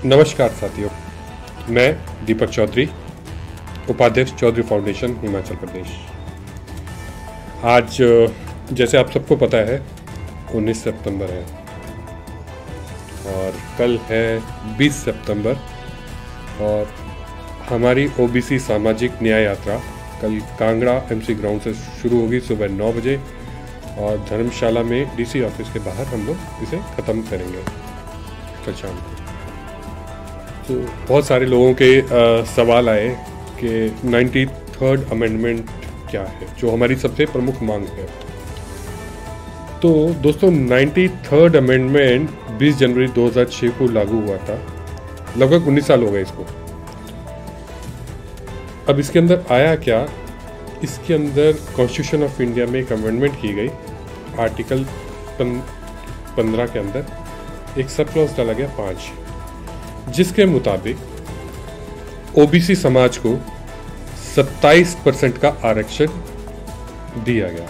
नमस्कार साथियों, मैं दीपक चौधरी, उपाध्यक्ष चौधरी फाउंडेशन हिमाचल प्रदेश। आज जैसे आप सबको पता है 19 सितंबर है और कल है 20 सितंबर और हमारी ओबीसी सामाजिक न्याय यात्रा कल कांगड़ा एमसी ग्राउंड से शुरू होगी सुबह 9 बजे और धर्मशाला में डीसी ऑफिस के बाहर हम लोग इसे ख़त्म करेंगे कल शाम को। तो बहुत सारे लोगों के सवाल आए कि 93rd अमेंडमेंट क्या है, जो हमारी सबसे प्रमुख मांग है। तो दोस्तों 93rd अमेंडमेंट 20 जनवरी 2006 को लागू हुआ था। लगभग 19 साल हो गए इसको। अब इसके अंदर आया क्या, इसके अंदर कॉन्स्टिट्यूशन ऑफ इंडिया में एक अमेंडमेंट की गई। आर्टिकल 15 के अंदर एक सब क्लॉज डाला गया 5, जिसके मुताबिक ओबीसी समाज को 27% का आरक्षण दिया गया।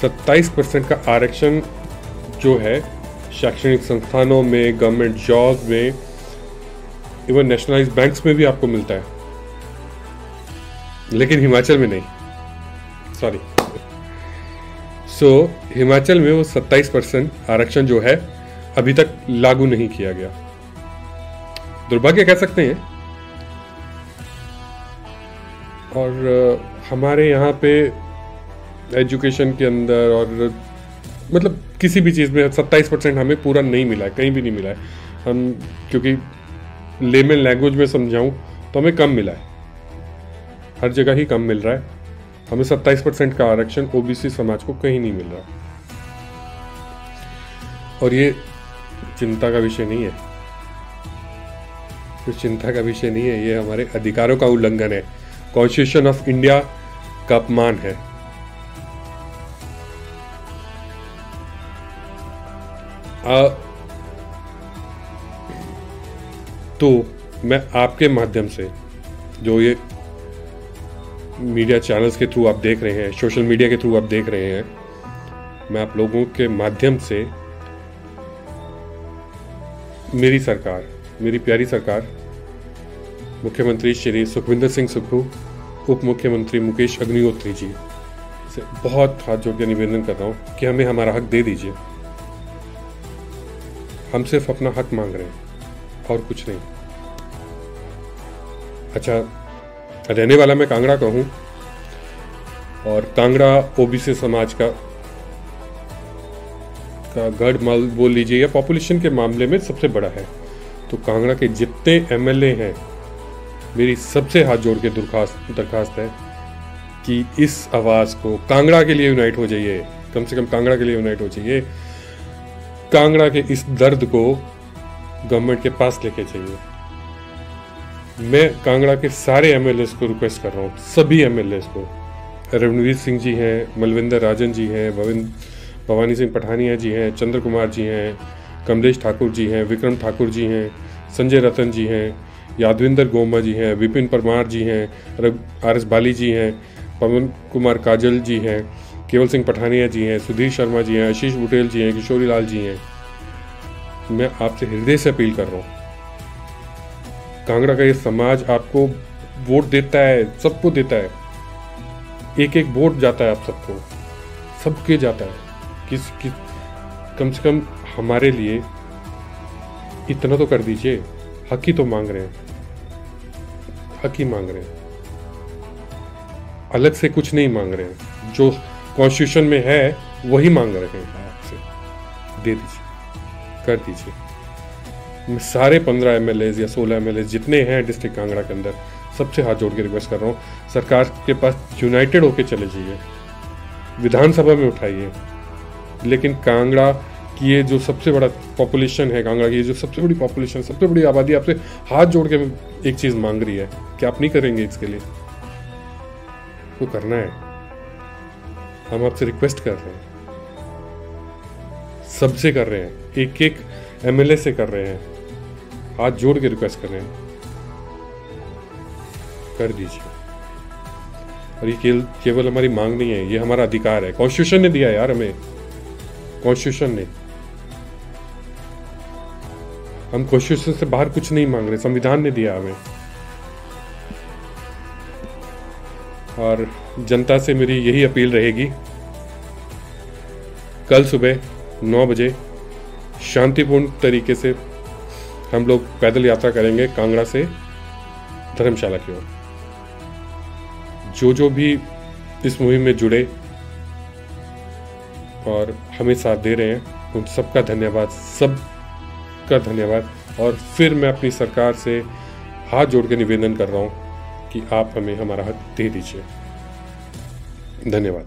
27% का आरक्षण जो है शैक्षणिक संस्थानों में, गवर्नमेंट जॉब में, इवन नेशनलाइज्ड बैंक्स में भी आपको मिलता है, लेकिन हिमाचल में नहीं। सॉरी। हिमाचल में वो 27% आरक्षण जो है अभी तक लागू नहीं किया गया। दुर्भाग्य कह सकते हैं। और हमारे यहाँ पे एजुकेशन के अंदर और मतलब किसी भी चीज़ में 27% हमें पूरा नहीं मिला है, कहीं भी नहीं मिला है। हम क्योंकि लेमन लैंग्वेज में समझाऊं तो हमें कम मिला है, हर जगह ही कम मिल रहा है। हमें 27% का आरक्षण ओबीसी समाज को कहीं नहीं मिल रहा। और ये चिंता का विषय नहीं है, ये चिंता का विषय नहीं है, ये हमारे अधिकारों का उल्लंघन है, कॉन्स्टिट्यूशन ऑफ इंडिया का अपमान है। तो मैं आपके माध्यम से, जो ये मीडिया चैनल्स के थ्रू आप देख रहे हैं, सोशल मीडिया के थ्रू आप देख रहे हैं, मैं आप लोगों के माध्यम से मेरी सरकार, मेरी प्यारी सरकार, मुख्यमंत्री श्री सुखविंदर सिंह सुक्खू, उप मुख्यमंत्री मुकेश अग्निहोत्री जी से बहुत हाथ जोड़ के निवेदन कर रहा हूँ कि हमें हमारा हक दे दीजिए। हम सिर्फ अपना हक मांग रहे हैं और कुछ नहीं। अच्छा, रहने वाला मैं कांगड़ा का हूँ और कांगड़ा ओबीसी समाज का गढ़ बोल लीजिए, या पॉपुलेशन के मामले में सबसे बड़ा है। तो कांगड़ा के जितने एमएलए हैं, मेरी सबसे हाथ जोड़ के दरखास्त है कि इस आवाज़ को कांगड़ा के लिए यूनाइट हो जाइए, कम से कम कांगड़ा के लिए यूनाइट हो जाइए। कांगड़ा के इस दर्द को गवर्नमेंट के पास लेके जाइए। मैं कांगड़ा के सारे एमएलए को रिक्वेस्ट कर रहा हूँ, सभी एमएलए को, रणवीर सिंह जी हैं, मलविंदर राजन जी हैं, भवानी सिंह पठानिया जी हैं, चंद्र कुमार जी हैं, कमलेश ठाकुर जी हैं, विक्रम ठाकुर जी हैं, संजय रतन जी हैं, यादविंदर गोमा जी हैं, विपिन परमार जी हैं, आरएस बाली जी हैं, पवन कुमार काजल जी हैं, केवल सिंह पठानिया जी हैं, सुधीर शर्मा जी हैं, आशीष बुटेल जी हैं, किशोरी लाल जी हैं। मैं आपसे हृदय से अपील कर रहा हूँ, कांगड़ा का ये समाज आपको वोट देता है, सबको देता है, एक एक वोट जाता है आप सबको, सबके जाता है। कम से कम हमारे लिए इतना तो कर दीजिए। हक ही तो मांग रहे हैं, हक ही मांग रहे हैं, अलग से कुछ नहीं मांग रहे हैं। जो कॉन्स्टिट्यूशन में है वही मांग रहे हैं आपसे, दे दीजिए, कर दीजिए। मैं सारे 15 एमएलए या 16 एमएलए जितने हैं डिस्ट्रिक्ट कांगड़ा के अंदर, सबसे हाथ जोड़ के रिक्वेस्ट कर रहा हूँ, सरकार के पास यूनाइटेड होके चले जाइए, विधानसभा में उठाइए। लेकिन कांगड़ा की ये जो सबसे बड़ा पॉपुलेशन है, कांगड़ा की ये जो सबसे बड़ी पॉपुलेशन, सबसे बड़ी आबादी आपसे हाथ जोड़ के एक चीज़ मांग रही है कि आप नहीं करेंगे इसके लिए। वो करना है, हम आपसे रिक्वेस्ट कर रहे हैं, सबसे कर रहे हैं, एक एक एमएलए से कर रहे हैं, हाथ जोड़ के रिक्वेस्ट कर रहे हैं, कर दीजिए। और ये केवल हमारी मांग नहीं है, ये हमारा अधिकार है, कॉन्स्टिट्यूशन ने दिया यार हमें, कॉन्स्टिट्यूशन ने। हम कॉन्स्टिट्यूशन से बाहर कुछ नहीं मांग रहे, संविधान ने दिया हमें। और जनता से मेरी यही अपील रहेगी, कल सुबह 9 बजे शांतिपूर्ण तरीके से हम लोग पैदल यात्रा करेंगे कांगड़ा से धर्मशाला की ओर। जो भी इस मुहिम में जुड़े और हमें साथ दे रहे हैं, उन सबका धन्यवाद, सबका धन्यवाद। और फिर मैं अपनी सरकार से हाथ जोड़ के निवेदन कर रहा हूं कि आप हमें हमारा हक दे दीजिए। धन्यवाद।